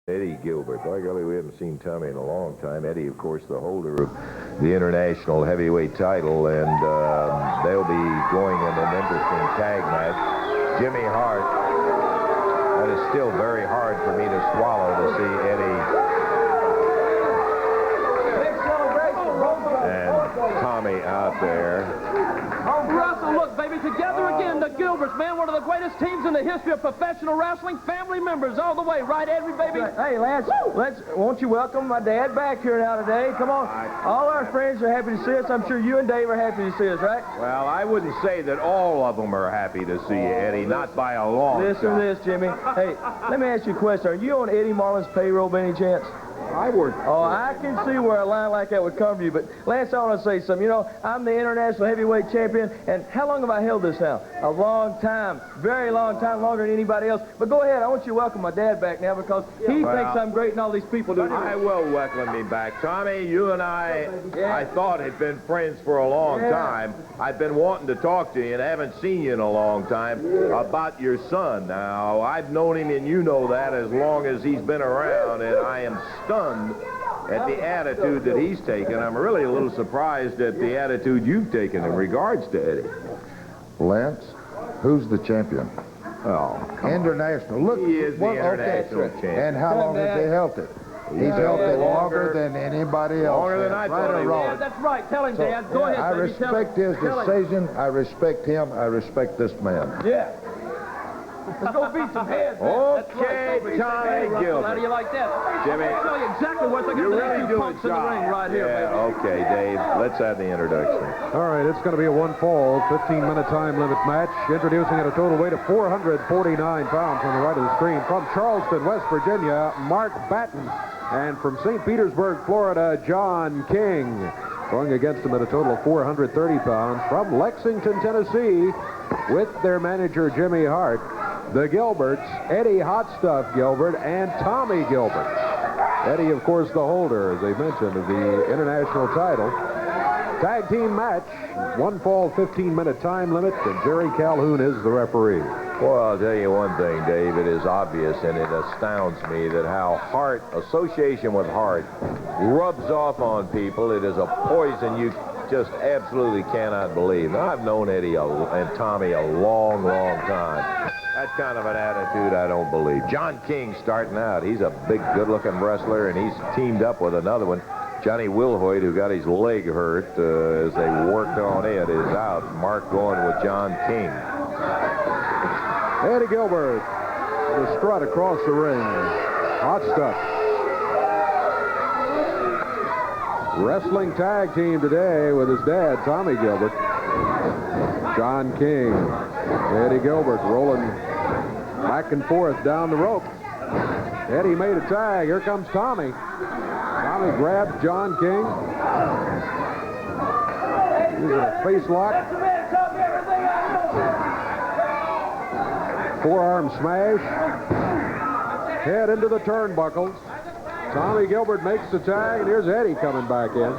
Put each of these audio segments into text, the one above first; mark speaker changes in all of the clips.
Speaker 1: Eddie Gilbert. By golly, we haven't seen Tommy in a long time. Eddie, of course, the holder of the international heavyweight title, and they'll be going in an interesting tag match. Jimmy Hart. That is still very hard for me to swallow to see Eddie and Tommy out there.
Speaker 2: Russell, look, baby, together again, the Gilberts, man, one of the greatest teams in the history of professional wrestling. Family members all the way, right, Eddie, baby?
Speaker 3: Hey, Lance, won't you welcome my dad back here now today? Come on. All our friends are happy to see us. I'm sure you and Dave are happy to see us, right?
Speaker 1: Well, I wouldn't say that all of them are happy to see you, Eddie, not by a long shot.
Speaker 3: Listen to this, Jimmy. Hey, let me ask you a question. Are you on Eddie Marlin's payroll by any chance?
Speaker 1: I would.
Speaker 3: Oh, I can see where a line like that would come from you. But, Lance, I want to say something. You know, I'm the international heavyweight champion, and how long have I held this now? A long time. Very long time, longer than anybody else. But go ahead. I want you to welcome my dad back now because he thinks I'm great and all these people do.
Speaker 1: I will welcome me back. Tommy, you and I thought had been friends for a long time. I've been wanting to talk to you and haven't seen you in a long time about your son. Now, I've known him, and you know that, as long as he's been around, and I am stunned at the attitude that he's taken. I'm really a little surprised at the attitude you've taken in regards to Eddie.
Speaker 4: Lance, who's the champion?
Speaker 1: Oh,
Speaker 4: international. Look,
Speaker 1: he is the international champion.
Speaker 4: And how long has he held it? He's held it longer than anybody else.
Speaker 1: Longer than I thought.
Speaker 2: Yeah, that's right. Tell him, Dad. Go ahead,
Speaker 4: I respect his decision. I respect him. I respect this man.
Speaker 3: Yeah. Let's go beat some heads, man.
Speaker 1: Okay, Tommy Gilbert.
Speaker 2: How do you like that?
Speaker 1: Jimmy,
Speaker 2: I'll tell you exactly what's going to
Speaker 1: really do
Speaker 2: punks in the ring right here, baby.
Speaker 1: Okay, Dave. Let's have the introduction.
Speaker 5: All right, it's going to be a one-fall, 15-minute time limit match. Introducing at a total weight of 449 pounds on the right of the screen. From Charleston, West Virginia, Mark Batten. And from St. Petersburg, Florida, John King. Going against him at a total of 430 pounds. From Lexington, Tennessee, with their manager, Jimmy Hart. The Gilberts, Eddie Hot Stuff Gilbert and Tommy Gilbert. Eddie, of course, the holder, as they mentioned, of the international title. Tag team match, one fall, 15-minute time limit, and Jerry Calhoun is the referee.
Speaker 1: Well, I'll tell you one thing, Dave. It is obvious, and it astounds me that how Hart, association with Hart, rubs off on people. It is a poison you just absolutely cannot believe. Now, I've known Eddie and Tommy a long, long time. That kind of an attitude I don't believe. John King starting out. He's a big, good-looking wrestler, and he's teamed up with another one. Johnny Wilhoit, who got his leg hurt as they worked on it, is out. Mark going with John King.
Speaker 5: Eddie Gilbert, the strut across the ring. Hot Stuff. Wrestling tag team today with his dad, Tommy Gilbert. John King. Eddie Gilbert rolling back and forth down the rope. Eddie made a tag. Here comes Tommy. Tommy grabs John King. Using a face lock. Forearm smash. Head into the turnbuckles. Tommy Gilbert makes the tag, and here's Eddie coming back in.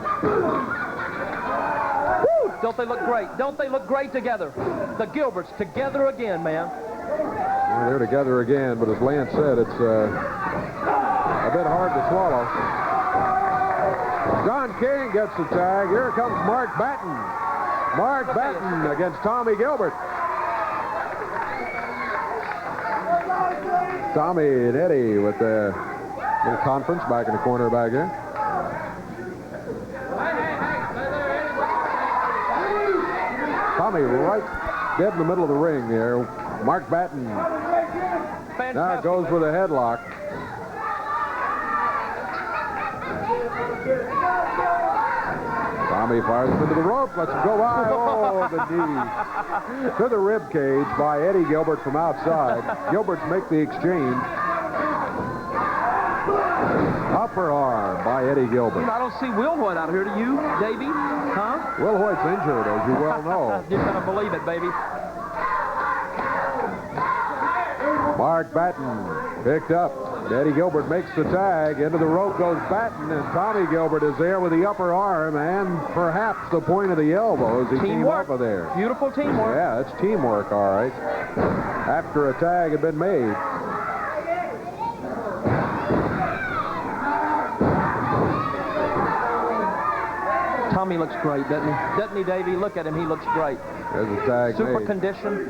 Speaker 2: Woo! Don't they look great? Don't they look great together? The Gilberts together again, man.
Speaker 5: Well, they're together again, but as Lance said, it's a bit hard to swallow. John King gets the tag. Here comes Mark Batten. Mark Batten against Tommy Gilbert. Tommy and Eddie with the little conference back in the corner back here. Tommy right dead in the middle of the ring there. Mark Batten now goes with a headlock. Tommy fires him into the rope. Let's go by. Oh, the knee to the rib cage by Eddie Gilbert from outside. Gilberts make the exchange. Upper arm by Eddie Gilbert.
Speaker 2: I don't see Wilhoit out here. Do you, Davey? Huh?
Speaker 5: Wilhoit's injured, as you well know.
Speaker 2: You're going to believe it, baby.
Speaker 5: Mark Batten picked up. Eddie Gilbert makes the tag. Into the rope goes Batten, and Tommy Gilbert is there with the upper arm and perhaps the point of the elbow as he came off of there.
Speaker 2: Beautiful teamwork.
Speaker 5: Yeah, it's teamwork, all right. After a tag had been made.
Speaker 2: looks great, doesn't he? Doesn't he, Davey? Look at him. He looks great.
Speaker 5: There's a tag
Speaker 2: Super
Speaker 5: made.
Speaker 2: condition.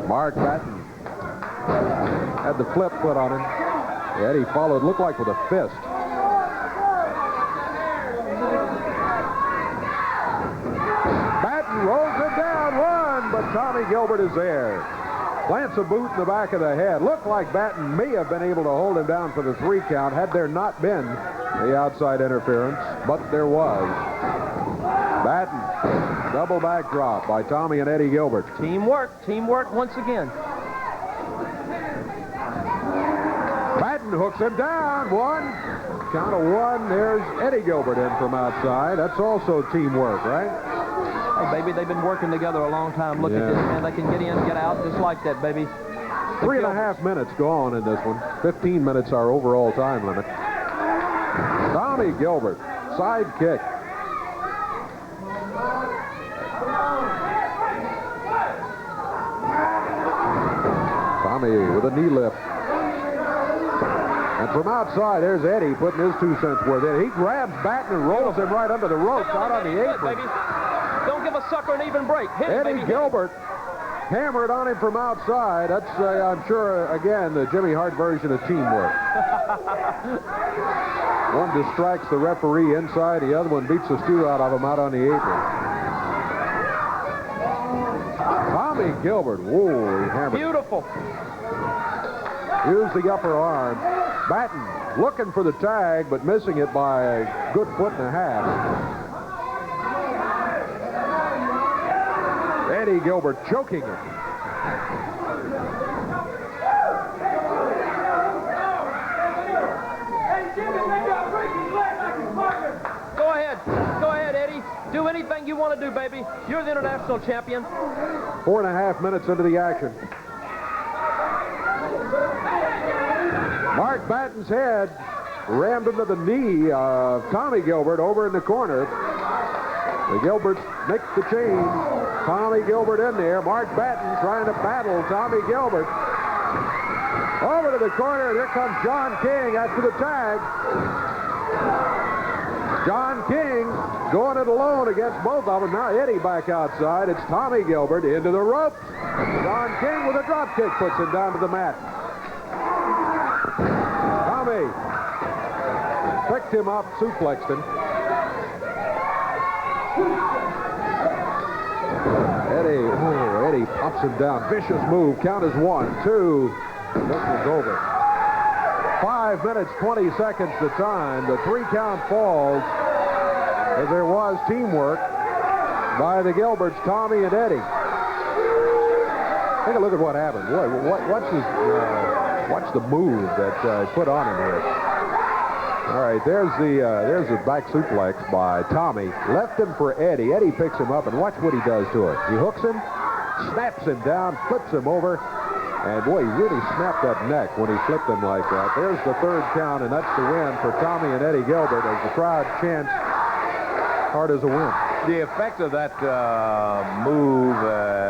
Speaker 5: Mark Batten had the flip put on him. Eddie followed, looked like with a fist. Batten rolls it down, one, but Tommy Gilbert is there. Plants a boot in the back of the head. Looked like Batten may have been able to hold him down for the 3 count had there not been the outside interference, but there was. Batten, double backdrop by Tommy and Eddie Gilbert.
Speaker 2: Teamwork once again.
Speaker 5: Batten hooks him down, 1. Count of 1, there's Eddie Gilbert in from outside. That's also teamwork, right?
Speaker 2: Hey, baby, they've been working together a long time. Look at this, man. They can get in, get out just like that, baby.
Speaker 5: 3.5 minutes gone in this one. 15 minutes our overall time limit. Tommy Gilbert, side kick. Tommy with a knee lift. And from outside, there's Eddie putting his 2 cents worth in. He grabs Batten and rolls him right under the ropes, out on the apron.
Speaker 2: Don't give a sucker an even break. Hit him,
Speaker 5: Eddie
Speaker 2: baby.
Speaker 5: Gilbert hammered on him from outside. That's, I'm sure, again, the Jimmy Hart version of teamwork. One distracts the referee inside, the other one beats the stew out of him out on the apron. Tommy Gilbert, whoa, he hammered.
Speaker 2: Beautiful.
Speaker 5: Used the upper arm. Batten looking for the tag, but missing it by a good 1.5 feet. Eddie Gilbert choking it.
Speaker 2: Go ahead, Eddie. Do anything you want to do, baby. You're the international champion.
Speaker 5: 4.5 minutes into the action. Mark Batten's head rammed into the knee of Tommy Gilbert over in the corner. The Gilberts make the change. Tommy Gilbert in there. Mark Batten trying to battle Tommy Gilbert. Over to the corner, and here comes John King after the tag. John King going it alone against both of them. Now Eddie back outside. It's Tommy Gilbert into the ropes. John King with a drop kick puts him down to the mat. Tommy picked him up, suplexed him. Eddie pops him down. Vicious move. Count is 1, 2. This one's over. 5 minutes, 20 seconds to time. The 3 count falls as there was teamwork by the Gilberts, Tommy and Eddie. Take a look at what happened. Boy, watch the move that put on him here. All right, there's the back suplex by Tommy. Left him for Eddie. Eddie picks him up, and watch what he does to it. He hooks him, snaps him down, flips him over, and boy, he really snapped that neck when he flipped him like that. There's the 3rd count, and that's the win for Tommy and Eddie Gilbert as the crowd chants, hard as a win.
Speaker 1: The effect of that move,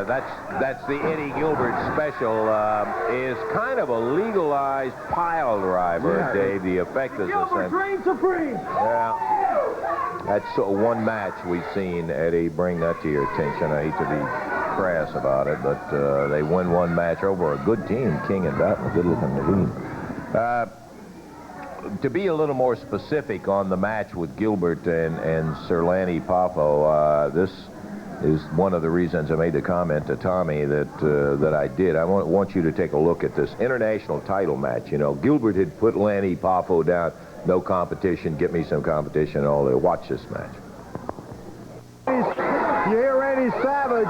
Speaker 1: that's the Eddie Gilbert special, is kind of a legalized pile driver, yeah. Dave. The effect is the same.
Speaker 2: Reigns supreme.
Speaker 1: Yeah. That's one match we've seen, Eddie, bring that to your attention. I hate to be crass about it, but they win one match over a good team, King and Batten, a good-looking machine. To be a little more specific on the match with Gilbert and Sir Lanny Poffo, this is one of the reasons I made the comment to Tommy that I did. I want you to take a look at this international title match. You know, Gilbert had put Lanny Poffo down, no competition, get me some competition, all that. Watch this match.
Speaker 6: You hear Randy Savage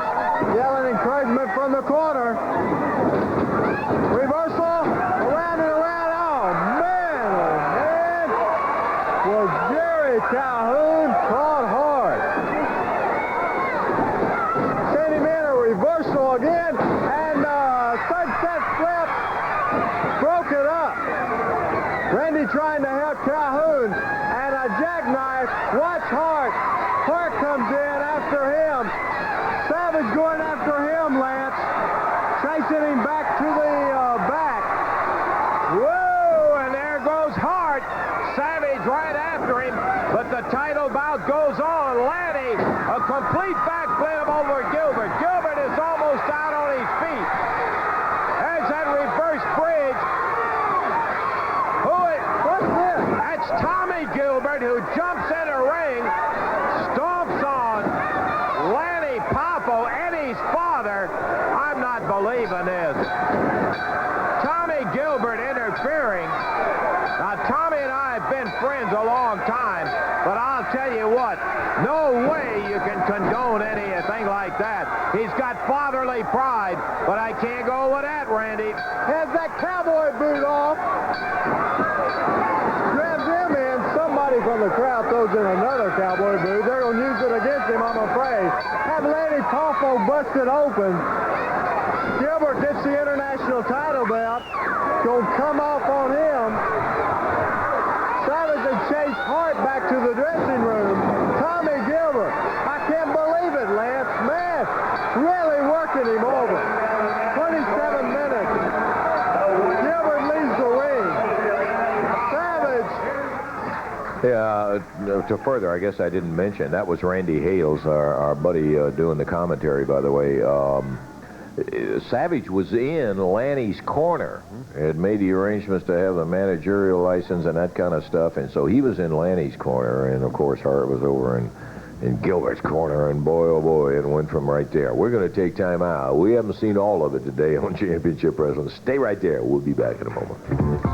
Speaker 6: yelling encouragement from the corner. Reversal, around and around. Oh, man, was Jerry Calhoun caught hard. Sent him in a reversal again, and sunset flip broke it up. Randy trying to help Calhoun, and a jackknife. Watch Hart. Hart comes in after him. Savage going after him, Lance. Chasing him back to the back. Whoa, and there goes Hart. Savage right
Speaker 1: Gilbert, who jumps in a ring, stomps on Lanny Poffo, Eddie's father. I'm not believing this. Tommy Gilbert interfering. Now, Tommy and I have been friends a long time, but I'll tell you what, no way you can condone anything like that. He's got fatherly pride, but I can't go with that, Randy.
Speaker 6: Has that cowboy boot off. Grabs him in. Somebody from the crowd throws in another cowboy boot. They're going to use it against him, I'm afraid. Have Lanny Poffo busted open. Gilbert gets the international title belt. Going to come off on him. Savage and Chase Hart back to the dressing room. Tommy Gilbert. I can't believe it, Lance. Man, really working him over. 27 minutes. Gilbert leaves the ring. Savage.
Speaker 1: Yeah, to further, I guess I didn't mention, that was Randy Hales, our buddy doing the commentary, by the way. Savage was in Lanny's corner, had made the arrangements to have the managerial license and that kind of stuff, and so he was in Lanny's corner, and of course Hart was over in Gilbert's corner, and boy, oh boy, it went from right there. We're going to take time out. We haven't seen all of it today on Championship Wrestling. Stay right there. We'll be back in a moment.